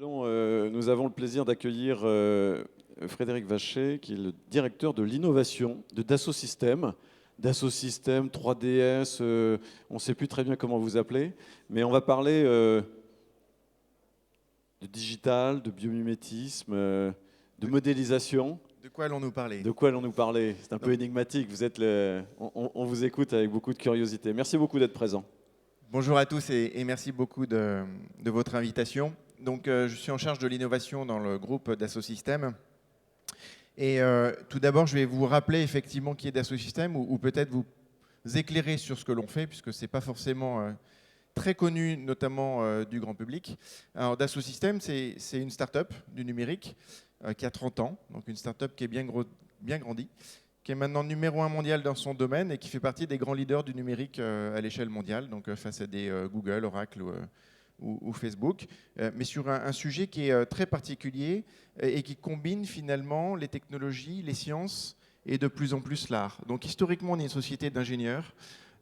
Nous avons le plaisir d'accueillir Frédéric Vacher, qui est le directeur de l'innovation de Dassault Systèmes. Dassault Systèmes, 3DS, on ne sait plus très bien comment vous appeler, mais on va parler de digital, de biomimétisme, de modélisation. De quoi allons-nous parler? De quoi allons-nous parler? C'est un peu énigmatique, on vous écoute avec beaucoup de curiosité. Merci beaucoup d'être présent. Bonjour à tous et merci beaucoup de votre invitation. Donc, je suis en charge de l'innovation dans le groupe Dassault Systèmes. Et tout d'abord, je vais vous rappeler effectivement qui est Dassault Systèmes ou peut-être vous éclairer sur ce que l'on fait, puisque ce n'est pas forcément très connu, notamment du grand public. Alors, Dassault Systèmes, c'est une start-up du numérique qui a 30 ans, donc une start-up qui est bien grandie, qui est maintenant numéro 1 mondial dans son domaine et qui fait partie des grands leaders du numérique à l'échelle mondiale, donc face à des Google, Oracle ou Facebook, mais sur un sujet qui est très particulier et qui combine finalement les technologies, les sciences et de plus en plus l'art. Donc historiquement, on est une société d'ingénieurs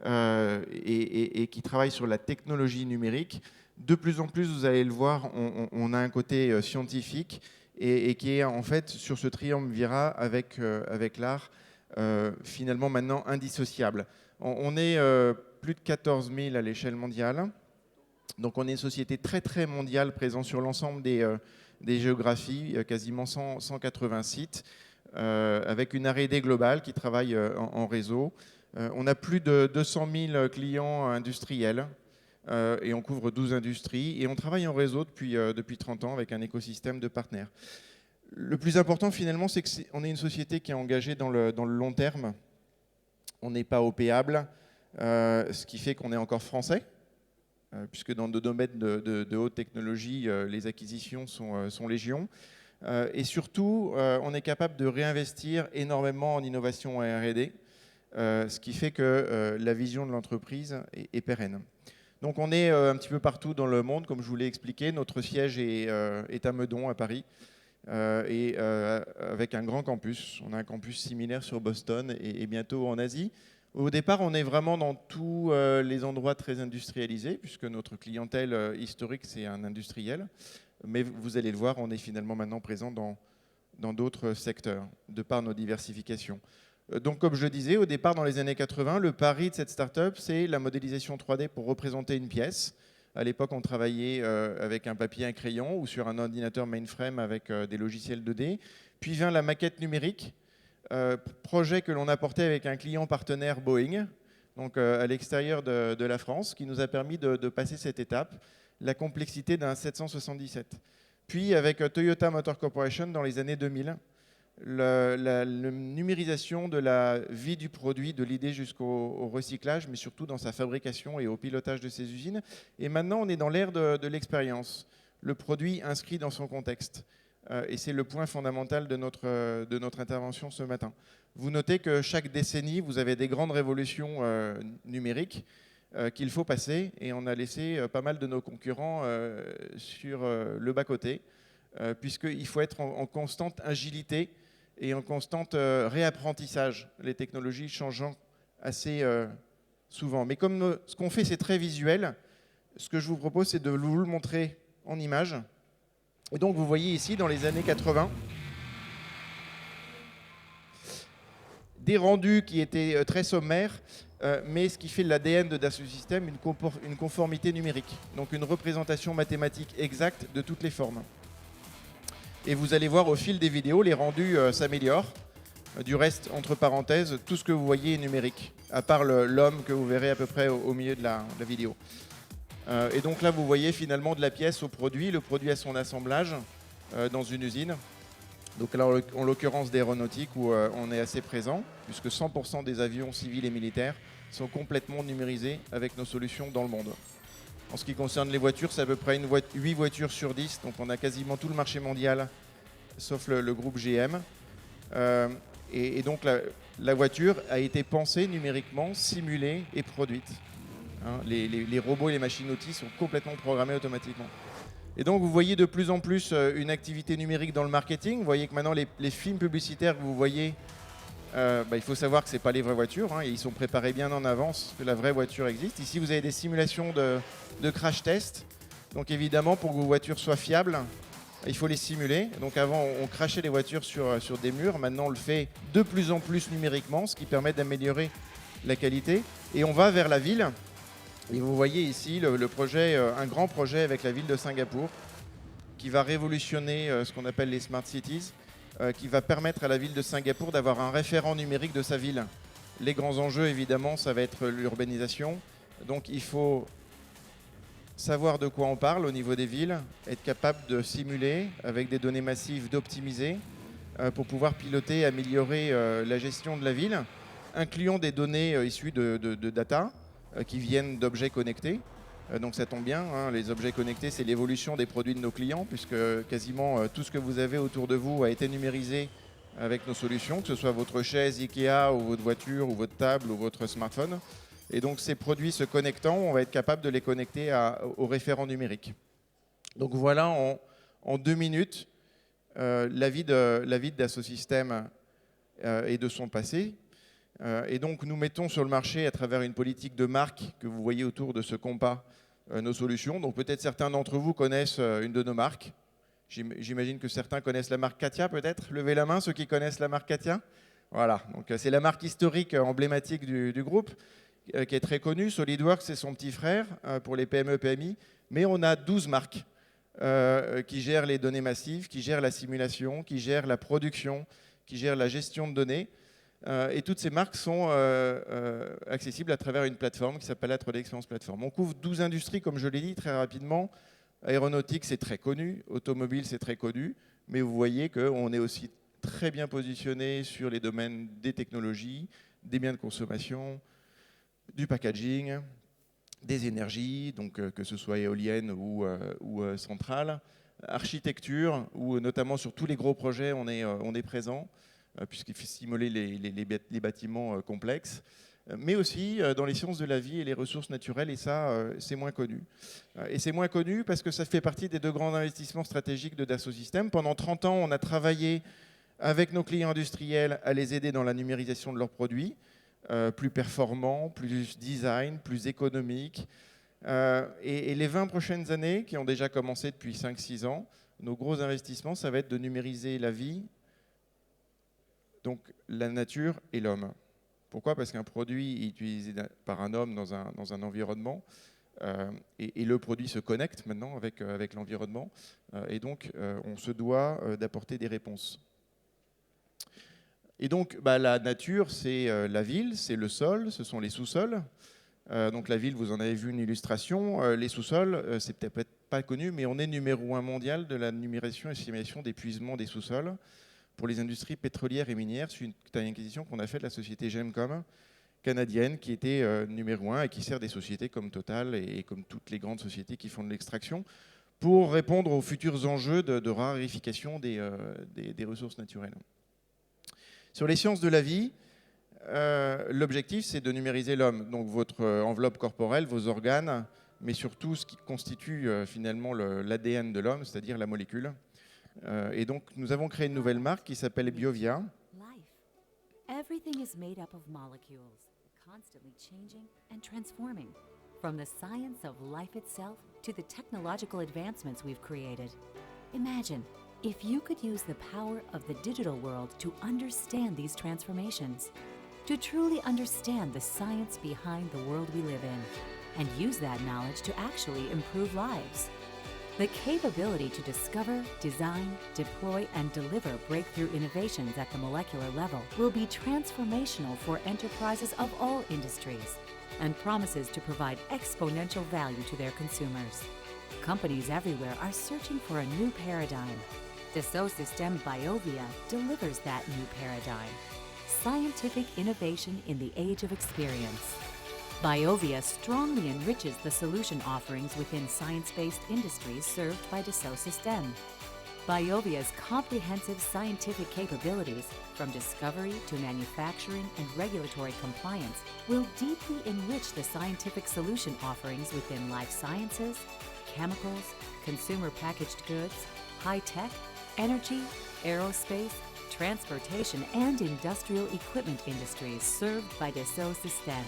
et qui travaille sur la technologie numérique. De plus en plus, vous allez le voir, on a un côté scientifique et qui est en fait sur ce triumvirat avec l'art, finalement maintenant indissociable. On est plus de 14 000 à l'échelle mondiale. Donc on est une société très très mondiale présente sur l'ensemble des géographies, quasiment 180 sites, avec une R&D globale qui travaille en réseau. On a plus de 200 000 clients industriels et on couvre 12 industries. Et on travaille en réseau depuis 30 ans avec un écosystème de partenaires. Le plus important finalement, c'est qu'on est une société qui est engagée dans le long terme. On n'est pas opéable, ce qui fait qu'on est encore français. Puisque dans le domaine de haute technologie, les acquisitions sont légion. Et surtout, on est capable de réinvestir énormément en innovation et R&D, ce qui fait que la vision de l'entreprise est pérenne. Donc on est un petit peu partout dans le monde, comme je vous l'ai expliqué. Notre siège est à Meudon, à Paris, et avec un grand campus. On a un campus similaire sur Boston et bientôt en Asie. Au départ, on est vraiment dans tous les endroits très industrialisés, puisque notre clientèle historique, c'est un industriel. Mais vous allez le voir, on est finalement maintenant présent dans d'autres secteurs, de par nos diversifications. Donc, comme je le disais, au départ, dans les années 80, le pari de cette start-up, c'est la modélisation 3D pour représenter une pièce. À l'époque, on travaillait avec un papier, un crayon, ou sur un ordinateur mainframe avec des logiciels 2D. Puis vient la maquette numérique. Projet que l'on a porté avec un client partenaire Boeing, donc à l'extérieur de la France, qui nous a permis de passer cette étape, la complexité d'un 777. Puis avec Toyota Motor Corporation dans les années 2000, la numérisation de la vie du produit, de l'idée jusqu'au recyclage, mais surtout dans sa fabrication et au pilotage de ses usines. Et maintenant, on est dans l'ère de l'expérience, le produit inscrit dans son contexte. Et c'est le point fondamental de notre intervention ce matin. Vous notez que chaque décennie, vous avez des grandes révolutions numériques qu'il faut passer, et on a laissé pas mal de nos concurrents sur le bas-côté, puisqu'il faut être en constante agilité et en constante réapprentissage, les technologies changeant assez souvent. Mais comme ce qu'on fait, c'est très visuel, ce que je vous propose, c'est de vous le montrer en images. Et donc, vous voyez ici, dans les années 80, des rendus qui étaient très sommaires, mais ce qui fait l'ADN de Dassault Systèmes, une conformité numérique, donc une représentation mathématique exacte de toutes les formes. Et vous allez voir au fil des vidéos, les rendus s'améliorent. Du reste, entre parenthèses, tout ce que vous voyez est numérique, à part l'homme que vous verrez à peu près au milieu de la vidéo. Et donc là, vous voyez finalement de la pièce au produit, le produit à son assemblage dans une usine. Donc là, en l'occurrence d'aéronautique, où on est assez présent, puisque 100% des avions civils et militaires sont complètement numérisés avec nos solutions dans le monde. En ce qui concerne les voitures, c'est à peu près 8 voitures sur 10, donc on a quasiment tout le marché mondial, sauf le groupe GM. Et donc la voiture a été pensée numériquement, simulée et produite. Hein, les robots et les machines-outils sont complètement programmés automatiquement. Et donc, vous voyez de plus en plus une activité numérique dans le marketing. Vous voyez que maintenant, les films publicitaires que vous voyez, il faut savoir que ce n'est pas les vraies voitures. Hein, et ils sont préparés bien en avance que la vraie voiture existe. Ici, vous avez des simulations de crash test. Donc, évidemment, pour que vos voitures soient fiables, il faut les simuler. Donc avant, on crachait les voitures sur des murs. Maintenant, on le fait de plus en plus numériquement, ce qui permet d'améliorer la qualité. Et on va vers la ville. Et vous voyez ici le projet, un grand projet avec la ville de Singapour qui va révolutionner ce qu'on appelle les smart cities, qui va permettre à la ville de Singapour d'avoir un référent numérique de sa ville. Les grands enjeux, évidemment, ça va être l'urbanisation. Donc il faut savoir de quoi on parle au niveau des villes, être capable de simuler avec des données massives, d'optimiser pour pouvoir piloter, améliorer la gestion de la ville, incluant des données issues de data qui viennent d'objets connectés. Donc ça tombe bien, hein, les objets connectés, c'est l'évolution des produits de nos clients, puisque quasiment tout ce que vous avez autour de vous a été numérisé avec nos solutions, que ce soit votre chaise Ikea ou votre voiture ou votre table ou votre smartphone. Et donc ces produits se connectant, on va être capable de les connecter aux référents numériques. Donc voilà en 2 minutes la vie d'Assosystème et de son passé. Et donc nous mettons sur le marché à travers une politique de marque que vous voyez autour de ce compas nos solutions. Donc peut-être certains d'entre vous connaissent une de nos marques. J'imagine que certains connaissent la marque Katia peut-être. Levez la main ceux qui connaissent la marque Katia. Voilà, donc c'est la marque historique emblématique du groupe qui est très connue. SolidWorks, c'est son petit frère pour les PME, PMI. Mais on a 12 marques qui gèrent les données massives, qui gèrent la simulation, qui gèrent la production, qui gèrent la gestion de données. Et toutes ces marques sont accessibles à travers une plateforme qui s'appelle la 3D Experience Platform. On couvre 12 industries, comme je l'ai dit très rapidement. Aéronautique, c'est très connu. Automobile, c'est très connu. Mais vous voyez qu'on est aussi très bien positionné sur les domaines des technologies, des biens de consommation, du packaging, des énergies, donc que ce soit éolienne ou centrale, architecture, où notamment sur tous les gros projets, on est présent, puisqu'il faut simuler les bâtiments complexes, mais aussi dans les sciences de la vie et les ressources naturelles, et ça, c'est moins connu. Et c'est moins connu parce que ça fait partie des 2 grands investissements stratégiques de Dassault Systèmes. Pendant 30 ans, on a travaillé avec nos clients industriels à les aider dans la numérisation de leurs produits, plus performants, plus design, plus économiques. Et les 20 prochaines années, qui ont déjà commencé depuis 5-6 ans, nos gros investissements, ça va être de numériser la vie, donc la nature et l'homme. Pourquoi ? Parce qu'un produit utilisé par un homme dans un environnement, et le produit se connecte maintenant avec l'environnement, et donc on se doit d'apporter des réponses. Et donc la nature, c'est la ville, c'est le sol, ce sont les sous-sols. Donc la ville, vous en avez vu une illustration. Les sous-sols, c'est peut-être pas connu, mais on est numéro 1 mondial de la numérisation et simulation d'épuisement des sous-sols pour les industries pétrolières et minières. C'est une acquisition qu'on a faite de la société Gemcom canadienne qui était numéro 1 et qui sert des sociétés comme Total et comme toutes les grandes sociétés qui font de l'extraction pour répondre aux futurs enjeux de raréfication des ressources naturelles. Sur les sciences de la vie, l'objectif, c'est de numériser l'homme. Donc votre enveloppe corporelle, vos organes, mais surtout ce qui constitue finalement l'ADN de l'homme, c'est-à-dire la molécule. Et donc nous avons créé une nouvelle marque qui s'appelle Biovia. Everything is made up of molecules, constantly changing and transforming. From the science of life itself to the technological advancements we've created. Imagine if you could use the power of the digital world to understand these transformations, to truly understand the science behind the world we live in, and use that knowledge to actually improve lives. The capability to discover, design, deploy, and deliver breakthrough innovations at the molecular level will be transformational for enterprises of all industries and promises to provide exponential value to their consumers. Companies everywhere are searching for a new paradigm. Dassault Systèmes Biovia delivers that new paradigm. Scientific innovation in the age of experience. Biovia strongly enriches the solution offerings within science-based industries served by Dassault Systèmes. Biovia's comprehensive scientific capabilities, from discovery to manufacturing and regulatory compliance, will deeply enrich the scientific solution offerings within life sciences, chemicals, consumer packaged goods, high-tech, energy, aerospace, transportation, and industrial equipment industries served by Dassault Systèmes.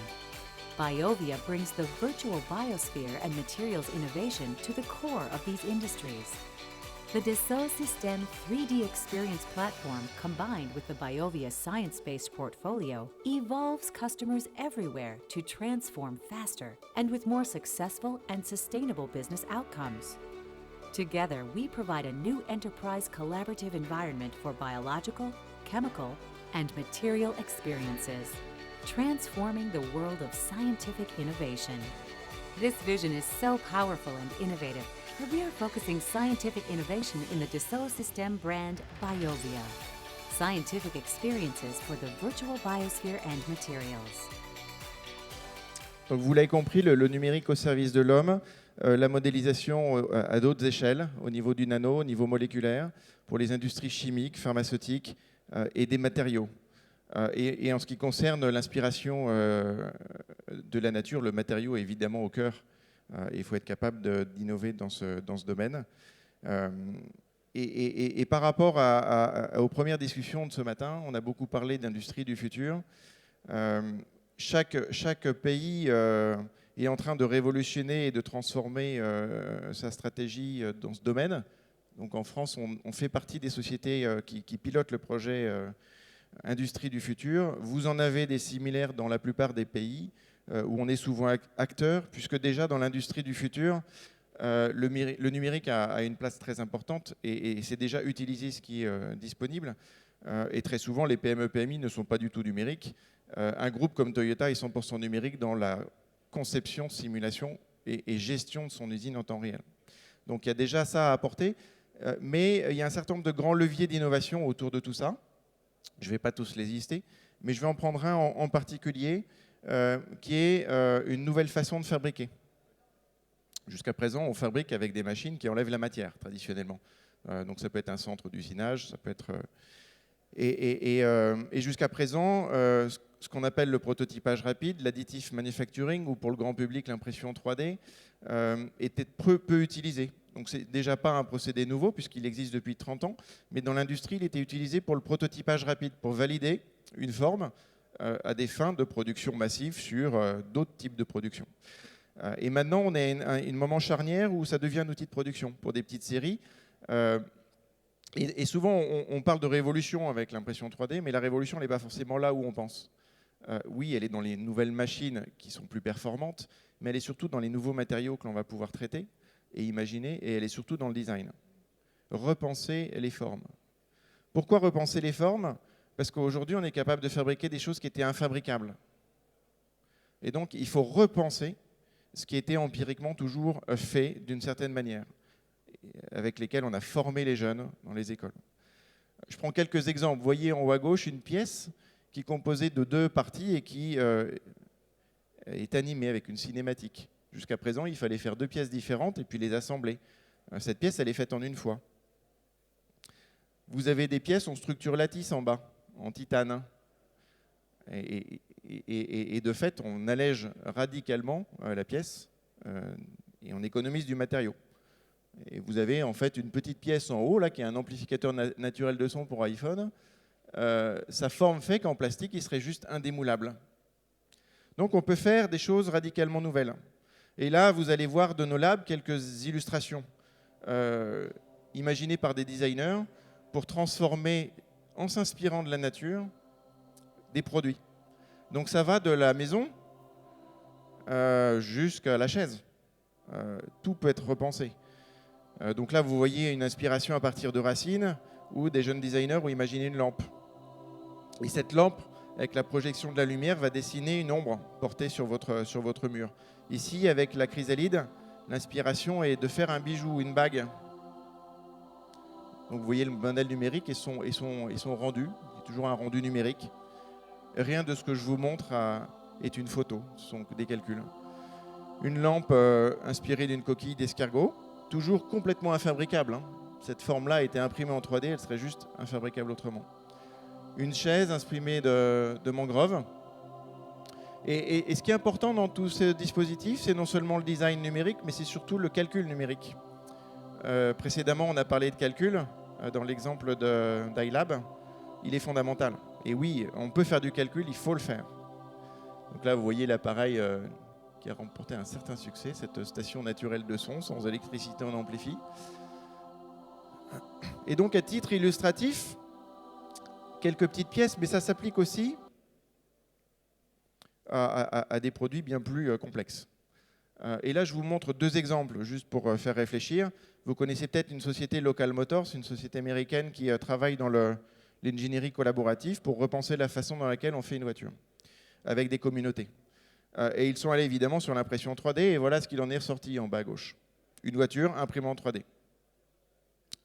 Biovia brings the virtual biosphere and materials innovation to the core of these industries. The Dassault Systèmes 3D Experience platform, combined with the BioVia science-based portfolio, evolves customers everywhere to transform faster and with more successful and sustainable business outcomes. Together, we provide a new enterprise collaborative environment for biological, chemical, and material experiences, transforming the world of scientific innovation. This vision is so powerful and innovative that we are focusing scientific innovation in the Dassault Systèmes brand BioVia. Scientific experiences for the virtual biosphere and materials. Donc vous l'avez compris, le numérique au service de l'homme, la modélisation à d'autres échelles, au niveau du nano, au niveau moléculaire, pour les industries chimiques, pharmaceutiques et des matériaux. Et en ce qui concerne l'inspiration de la nature, le matériau est évidemment au cœur. Il faut être capable d'innover dans ce domaine. Et par rapport aux premières discussions de ce matin, on a beaucoup parlé d'industrie du futur. Chaque pays est en train de révolutionner et de transformer sa stratégie dans ce domaine. Donc en France, on fait partie des sociétés qui pilotent le projet Industrie du futur. Vous en avez des similaires dans la plupart des pays où on est souvent acteur, puisque déjà dans l'industrie du futur, le numérique a une place très importante et c'est déjà utilisé ce qui est disponible. Et très souvent, les PME-PMI ne sont pas du tout numériques. Un groupe comme Toyota est 100% numérique dans la conception, simulation et gestion de son usine en temps réel. Donc il y a déjà ça à apporter, mais il y a un certain nombre de grands leviers d'innovation autour de tout ça. Je ne vais pas tous les lister, mais je vais en prendre un en particulier qui est une nouvelle façon de fabriquer. Jusqu'à présent, on fabrique avec des machines qui enlèvent la matière, traditionnellement. Donc ça peut être un centre d'usinage, ça peut être... Et jusqu'à présent, ce qu'on appelle le prototypage rapide, l'additive manufacturing, ou pour le grand public, l'impression 3D, était peu utilisé. Donc c'est déjà pas un procédé nouveau, puisqu'il existe depuis 30 ans, mais dans l'industrie, il était utilisé pour le prototypage rapide, pour valider une forme à des fins de production massive sur d'autres types de production. Et maintenant, on est à un moment charnière où ça devient un outil de production pour des petites séries. Et souvent, on parle de révolution avec l'impression 3D, mais la révolution n'est pas forcément là où on pense. Oui, elle est dans les nouvelles machines qui sont plus performantes, mais elle est surtout dans les nouveaux matériaux que l'on va pouvoir traiter et imaginer, et elle est surtout dans le design. Repenser les formes. Pourquoi repenser les formes ? Parce qu'aujourd'hui, on est capable de fabriquer des choses qui étaient infabricables. Et donc, il faut repenser ce qui était empiriquement toujours fait d'une certaine manière, avec lesquels on a formé les jeunes dans les écoles. Je prends quelques exemples. Vous voyez en haut à gauche une pièce qui est composée de 2 parties et qui est animée avec une cinématique. Jusqu'à présent, il fallait faire 2 pièces différentes et puis les assembler. Cette pièce, elle est faite en une fois. Vous avez des pièces en structure lattice en bas, en titane. Et de fait, on allège radicalement la pièce et on économise du matériau. Et vous avez en fait une petite pièce en haut, là, qui est un amplificateur naturel de son pour iPhone. Sa forme fait qu'en plastique, il serait juste indémoulable. Donc on peut faire des choses radicalement nouvelles. Et là, vous allez voir de nos labs quelques illustrations imaginées par des designers pour transformer, en s'inspirant de la nature, des produits. Donc ça va de la maison jusqu'à la chaise. Tout peut être repensé. Donc là, vous voyez une inspiration à partir de racines où des jeunes designers ont imaginé une lampe. Et cette lampe, avec la projection de la lumière, va dessiner une ombre portée sur votre mur. Ici, avec la chrysalide, l'inspiration est de faire un bijou, une bague. Donc vous voyez le modèle numérique et son rendu. Il y a toujours un rendu numérique. Rien de ce que je vous montre est une photo, ce sont des calculs. Une lampe inspirée d'une coquille d'escargot, toujours complètement infabricable. Cette forme-là a été imprimée en 3D, elle serait juste infabricable autrement. Une chaise inspirée de mangrove. Et ce qui est important dans tous ces dispositifs, c'est non seulement le design numérique, mais c'est surtout le calcul numérique. Précédemment, on a parlé de calcul dans l'exemple d'iLab. Il est fondamental. Et oui, on peut faire du calcul, il faut le faire. Donc là, vous voyez l'appareil qui a remporté un certain succès, cette station naturelle de son, sans électricité on amplifie. Et donc, à titre illustratif, quelques petites pièces, mais ça s'applique aussi à des produits bien plus complexes. Et là, je vous montre 2 exemples, juste pour faire réfléchir. Vous connaissez peut-être une société Local Motors, une société américaine qui travaille dans l'ingénierie collaborative pour repenser la façon dans laquelle on fait une voiture, avec des communautés. Et ils sont allés évidemment sur l'impression 3D, et voilà ce qu'il en est ressorti en bas à gauche. Une voiture imprimée en 3D.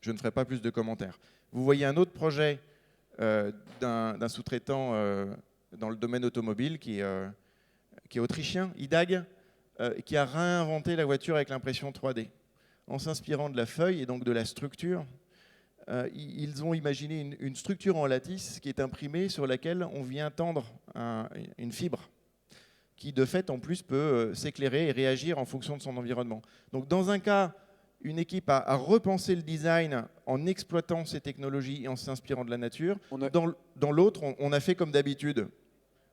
Je ne ferai pas plus de commentaires. Vous voyez un autre projet d'un sous-traitant dans le domaine automobile qui est autrichien, IDAG, qui a réinventé la voiture avec l'impression 3D. En s'inspirant de la feuille et donc de la structure, ils ont imaginé une structure en lattice qui est imprimée sur laquelle on vient tendre une fibre qui, de fait, en plus, peut s'éclairer et réagir en fonction de son environnement. Donc, dans un cas, une équipe a repensé le design en exploitant ces technologies et en s'inspirant de la nature. Dans l'autre, on a fait comme d'habitude.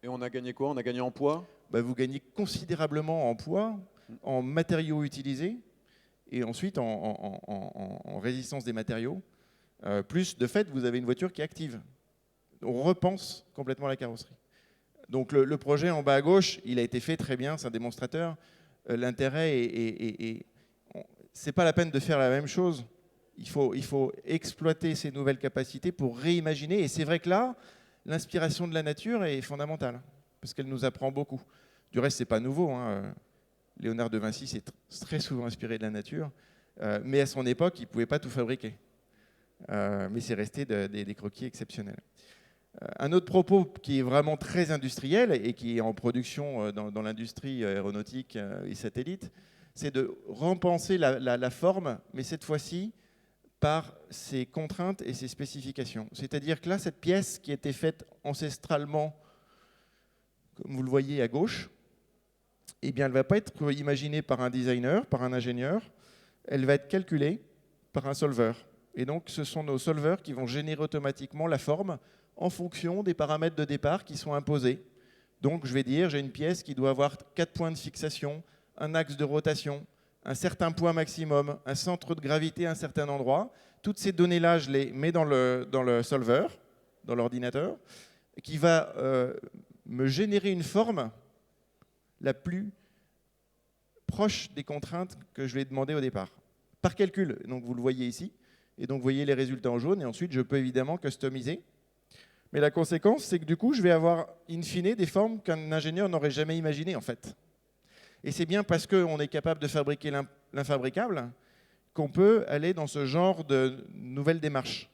Et on a gagné quoi? On a gagné en poids? Vous gagnez considérablement en poids, en matériaux utilisés, et ensuite en résistance des matériaux. Plus, de fait, vous avez une voiture qui est active. On repense complètement la carrosserie. Donc le projet en bas à gauche, il a été fait très bien, c'est un démonstrateur. L'intérêt est c'est pas la peine de faire la même chose. Il faut exploiter ces nouvelles capacités pour réimaginer. Et c'est vrai que là, l'inspiration de la nature est fondamentale, parce qu'elle nous apprend beaucoup. Du reste, c'est pas nouveau, hein. Léonard de Vinci s'est très souvent inspiré de la nature, mais à son époque, il ne pouvait pas tout fabriquer. Mais c'est resté des croquis exceptionnels. Un autre propos qui est vraiment très industriel et qui est en production dans l'industrie aéronautique et satellite, c'est de repenser la forme, mais cette fois-ci par ses contraintes et ses spécifications. C'est-à-dire que là, cette pièce qui était faite ancestralement, comme vous le voyez à gauche, eh bien, elle ne va pas être imaginée par un designer, par un ingénieur, elle va être calculée par un solver. Et donc, ce sont nos solvers qui vont générer automatiquement la forme en fonction des paramètres de départ qui sont imposés. Donc, je vais dire, j'ai une pièce qui doit avoir 4 points de fixation, un axe de rotation, un certain poids maximum, un centre de gravité à un certain endroit. Toutes ces données-là, je les mets dans le solver, dans l'ordinateur, qui va me générer une forme la plus proche des contraintes que je vais demander au départ. Par calcul, donc vous le voyez ici, et donc vous voyez les résultats en jaune, et ensuite je peux évidemment customiser. Mais la conséquence, c'est que du coup, je vais avoir in fine des formes qu'un ingénieur n'aurait jamais imaginées en fait. Et c'est bien parce qu'on est capable de fabriquer l'infabricable qu'on peut aller dans ce genre de nouvelles démarches.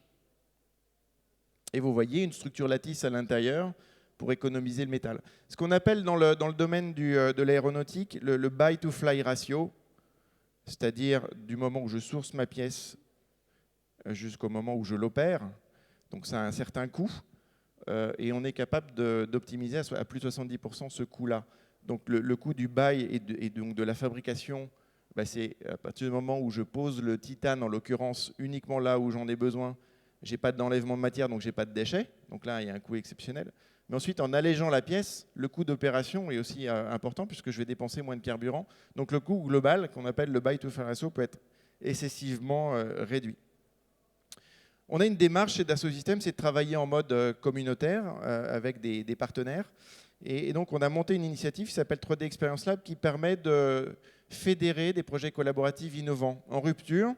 Et vous voyez une structure lattice à l'intérieur pour économiser le métal. Ce qu'on appelle dans le domaine de l'aéronautique le buy-to-fly ratio, c'est-à-dire du moment où je source ma pièce jusqu'au moment où je l'opère. Donc ça a un certain coût et on est capable d'optimiser à plus de 70% ce coût-là. Donc le coût du buy et donc de la fabrication, c'est à partir du moment où je pose le titane, en l'occurrence uniquement là où j'en ai besoin, je n'ai pas d'enlèvement de matière, donc je n'ai pas de déchets. Donc là, il y a un coût exceptionnel. Mais ensuite, en allégeant la pièce, le coût d'opération est aussi important puisque je vais dépenser moins de carburant. Donc le coût global, qu'on appelle le buy-to-fly ratio, peut être excessivement réduit. On a une démarche chez Dassault Systèmes, c'est de travailler en mode communautaire avec des partenaires. Et donc, on a monté une initiative qui s'appelle 3D Experience Lab qui permet de fédérer des projets collaboratifs innovants en rupture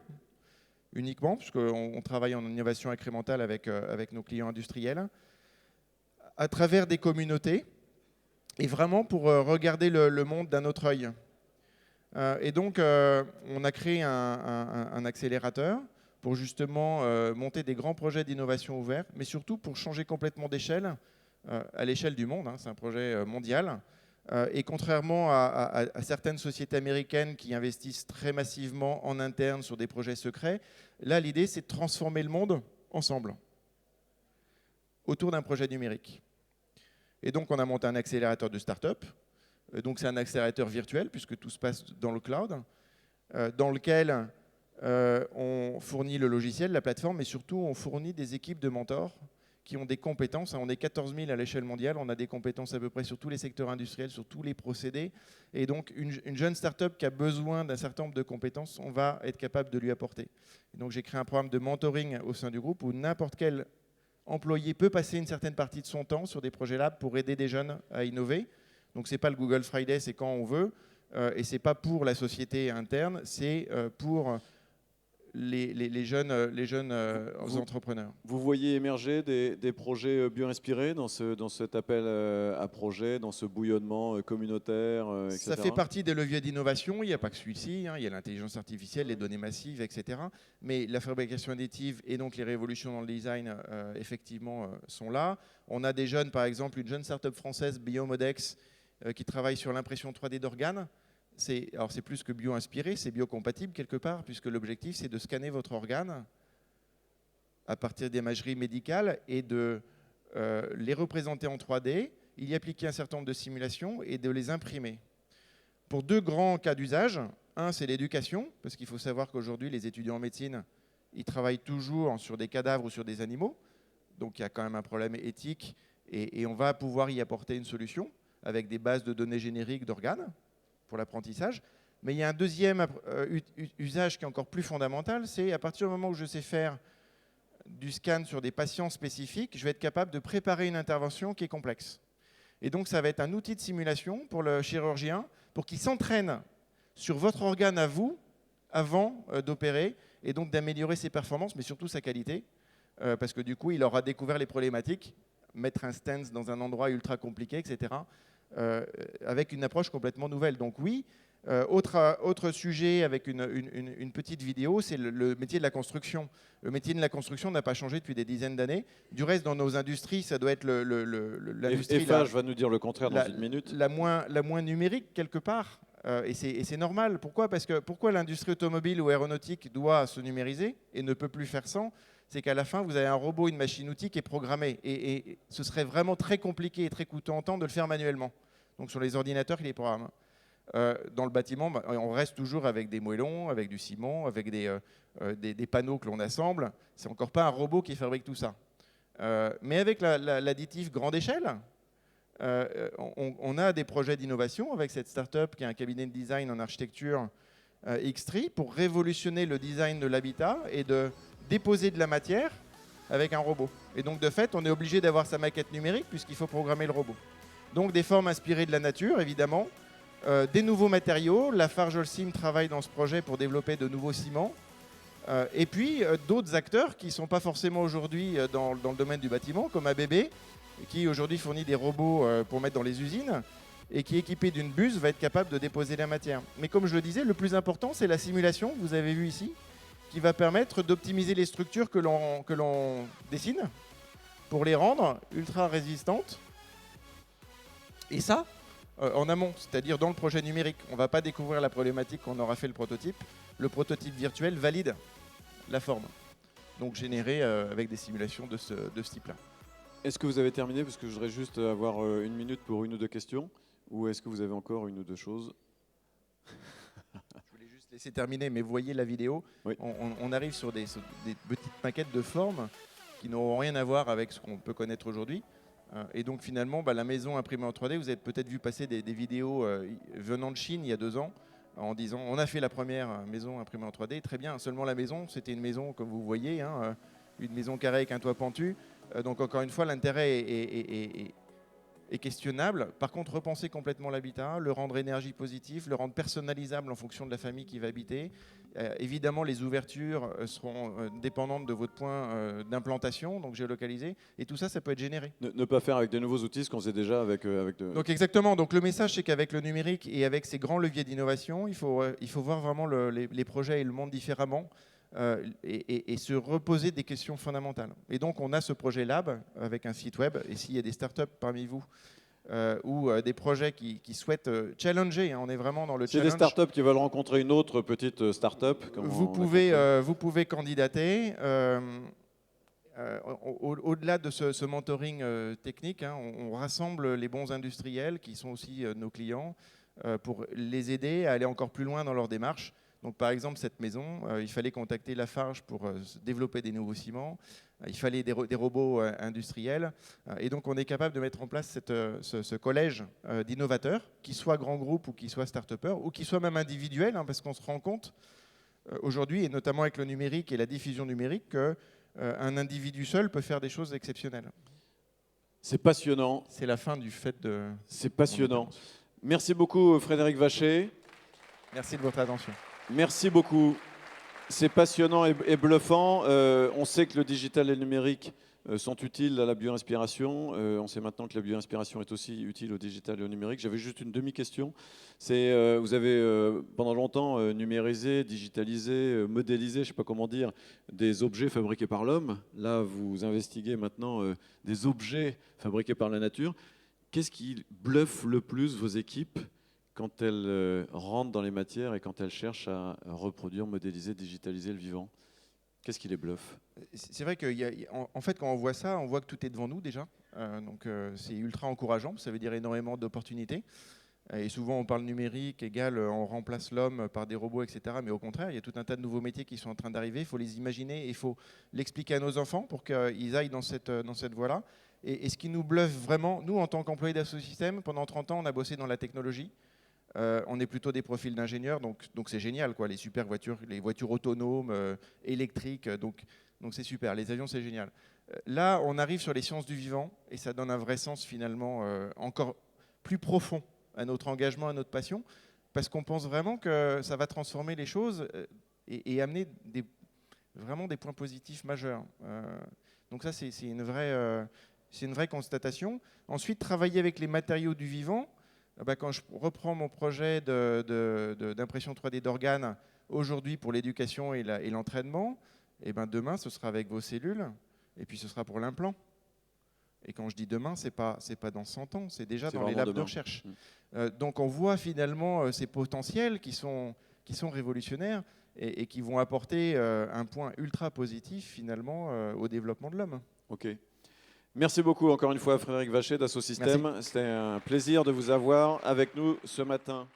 uniquement, puisqu'on travaille en innovation incrémentale avec nos clients industriels, à travers des communautés, et vraiment pour regarder le monde d'un autre œil. Et donc, on a créé un accélérateur pour justement monter des grands projets d'innovation ouverts, mais surtout pour changer complètement d'échelle, à l'échelle du monde, hein, c'est un projet mondial. Et contrairement à certaines sociétés américaines qui investissent très massivement en interne sur des projets secrets, là, l'idée, c'est de transformer le monde ensemble, autour d'un projet numérique. Et donc, on a monté un accélérateur de start-up. Donc, c'est un accélérateur virtuel, puisque tout se passe dans le cloud, dans lequel on fournit le logiciel, la plateforme, mais surtout, on fournit des équipes de mentors qui ont des compétences. On est 14 000 à l'échelle mondiale, on a des compétences à peu près sur tous les secteurs industriels, sur tous les procédés. Et donc, une jeune start-up qui a besoin d'un certain nombre de compétences, on va être capable de lui apporter. Et donc, j'ai créé un programme de mentoring au sein du groupe où n'importe quel employé peut passer une certaine partie de son temps sur des projets lab pour aider des jeunes à innover. Donc, ce n'est pas le Google Friday, c'est quand on veut. Et ce n'est pas pour la société interne, c'est pour les jeunes entrepreneurs. Vous voyez émerger des projets bio-inspirés dans cet appel à projet, dans ce bouillonnement communautaire, etc. Ça fait partie des leviers d'innovation. Il n'y a pas que celui-ci. Il y a l'intelligence artificielle, les données massives, etc. Mais la fabrication additive et donc les révolutions dans le design, effectivement, sont là. On a des jeunes, par exemple, une jeune start-up française, Biomodex, qui travaille sur l'impression 3D d'organes. Alors c'est plus que bio-inspiré, c'est biocompatible quelque part, puisque l'objectif c'est de scanner votre organe à partir d'imagerie médicale et de les représenter en 3D, y appliquer un certain nombre de simulations et de les imprimer. Pour 2 grands cas d'usage, un c'est l'éducation, parce qu'il faut savoir qu'aujourd'hui les étudiants en médecine, ils travaillent toujours sur des cadavres ou sur des animaux, donc il y a quand même un problème éthique et on va pouvoir y apporter une solution avec des bases de données génériques d'organes pour l'apprentissage. Mais il y a un deuxième usage qui est encore plus fondamental, c'est à partir du moment où je sais faire du scan sur des patients spécifiques, je vais être capable de préparer une intervention qui est complexe. Et donc ça va être un outil de simulation pour le chirurgien, pour qu'il s'entraîne sur votre organe à vous, avant d'opérer, et donc d'améliorer ses performances, mais surtout sa qualité, parce que du coup, il aura découvert les problématiques, mettre un stent dans un endroit ultra compliqué, etc., avec une approche complètement nouvelle. Donc oui, autre sujet avec une petite vidéo, c'est le métier de la construction. Le métier de la construction n'a pas changé depuis des dizaines d'années. Du reste, dans nos industries, ça doit être l'industrie Eiffage va nous dire le contraire dans une minute. la moins numérique quelque part. Et c'est normal. Pourquoi ? Parce que pourquoi l'industrie automobile ou aéronautique doit se numériser et ne peut plus faire sans ? C'est qu'à la fin, vous avez un robot, une machine-outil qui est programmée. Et ce serait vraiment très compliqué et très coûteux en temps de le faire manuellement. Donc sur les ordinateurs qui les programment. Dans le bâtiment, on reste toujours avec des moellons, avec du ciment, avec des panneaux que l'on assemble. C'est encore pas un robot qui fabrique tout ça. Mais avec l'additif grande échelle, on a des projets d'innovation avec cette start-up qui est un cabinet de design en architecture X3 pour révolutionner le design de l'habitat et de déposer de la matière avec un robot. Et donc de fait, on est obligé d'avoir sa maquette numérique puisqu'il faut programmer le robot. Donc des formes inspirées de la nature, évidemment, des nouveaux matériaux. Lafarge Holcim travaille dans ce projet pour développer de nouveaux ciments. Et puis d'autres acteurs qui ne sont pas forcément aujourd'hui dans le domaine du bâtiment, comme ABB, qui aujourd'hui fournit des robots pour mettre dans les usines et qui, équipé d'une buse, va être capable de déposer la matière. Mais comme je le disais, le plus important, c'est la simulation, vous avez vu ici, qui va permettre d'optimiser les structures que l'on dessine pour les rendre ultra résistantes. Et ça, en amont, c'est-à-dire dans le projet numérique. On ne va pas découvrir la problématique quand on aura fait le prototype. Le prototype virtuel valide la forme, donc générée avec des simulations de ce type-là. Est-ce que vous avez terminé? Parce que je voudrais juste avoir une minute pour une ou deux questions. Ou est-ce que vous avez encore une ou deux choses? Je voulais juste laisser terminer, mais vous voyez la vidéo, oui. On arrive sur des petites maquettes de forme qui n'auront rien à voir avec ce qu'on peut connaître aujourd'hui. Et donc finalement, la maison imprimée en 3D, vous avez peut-être vu passer des vidéos venant de Chine il y a 2 ans, en disant on a fait la première maison imprimée en 3D, très bien, seulement la maison, c'était une maison comme vous voyez, une maison carrée avec un toit pentu. Donc encore une fois, l'intérêt est questionnable. Par contre, repenser complètement l'habitat, le rendre énergie positive, le rendre personnalisable en fonction de la famille qui va habiter. Évidemment, les ouvertures seront dépendantes de votre point d'implantation, donc géolocalisé. Et tout ça, ça peut être généré. Ne pas faire avec de nouveaux outils ce qu'on sait déjà avec de... Donc exactement. Donc le message, c'est qu'avec le numérique et avec ces grands leviers d'innovation, il faut voir vraiment les projets et le monde différemment. Et se reposer des questions fondamentales. Et donc, on a ce projet Lab avec un site web. Et s'il y a des startups parmi vous ou des projets qui souhaitent challenger, on est vraiment dans le challenge. C'est des startups qui veulent rencontrer une autre petite startup. Vous pouvez candidater. Au-delà de ce mentoring technique, on rassemble les bons industriels qui sont aussi nos clients pour les aider à aller encore plus loin dans leur démarche. Donc, par exemple, cette maison, il fallait contacter Lafarge pour développer des nouveaux ciments. Il fallait des robots industriels. Et donc, on est capable de mettre en place ce collège d'innovateurs, qu'ils soient grands groupes ou qu'ils soient start-upers, ou qu'ils soient même individuels, hein, parce qu'on se rend compte aujourd'hui, et notamment avec le numérique et la diffusion numérique, qu'un individu seul peut faire des choses exceptionnelles. C'est passionnant. C'est la fin du fait de... C'est passionnant. Merci beaucoup Frédéric Vacher. Merci de votre attention. Merci beaucoup. C'est passionnant et bluffant. On sait que le digital et le numérique sont utiles à la bioinspiration. On sait maintenant que la bioinspiration est aussi utile au digital et au numérique. J'avais juste une demi-question. C'est vous avez pendant longtemps numérisé, digitalisé, modélisé, je ne sais pas comment dire, des objets fabriqués par l'homme. Là, vous investiguez maintenant des objets fabriqués par la nature. Qu'est-ce qui bluffe le plus vos équipes quand elles rentrent dans les matières et quand elles cherchent à reproduire, modéliser, digitaliser le vivant? Qu'est-ce qui les bluffe? C'est vrai qu'en fait, quand on voit ça, on voit que tout est devant nous déjà. Donc c'est ultra encourageant, ça veut dire énormément d'opportunités. Et souvent, on parle numérique, égal, on remplace l'homme par des robots, etc. Mais au contraire, il y a tout un tas de nouveaux métiers qui sont en train d'arriver. Il faut les imaginer et il faut l'expliquer à nos enfants pour qu'ils aillent dans cette voie-là. Et ce qui nous bluffe vraiment, nous, en tant qu'employés d'Assosystème, pendant 30 ans, on a bossé dans la technologie. On est plutôt des profils d'ingénieurs, donc c'est génial, quoi. Les super voitures, les voitures autonomes, électriques, donc c'est super. Les avions, c'est génial. Là, on arrive sur les sciences du vivant et ça donne un vrai sens finalement encore plus profond à notre engagement, à notre passion, parce qu'on pense vraiment que ça va transformer les choses et amener vraiment des points positifs majeurs. Donc ça, c'est une vraie constatation. Ensuite, travailler avec les matériaux du vivant. Quand je reprends mon projet d'impression 3D d'organes aujourd'hui pour l'éducation et l'entraînement, et demain, ce sera avec vos cellules et puis ce sera pour l'implant. Et quand je dis demain, c'est pas dans 100 ans, c'est déjà dans les labs de recherche. Donc on voit finalement ces potentiels qui sont révolutionnaires et qui vont apporter un point ultra positif finalement au développement de l'homme. Ok. Merci beaucoup encore une fois Frédéric Vacher d'Assosystème. C'était un plaisir de vous avoir avec nous ce matin.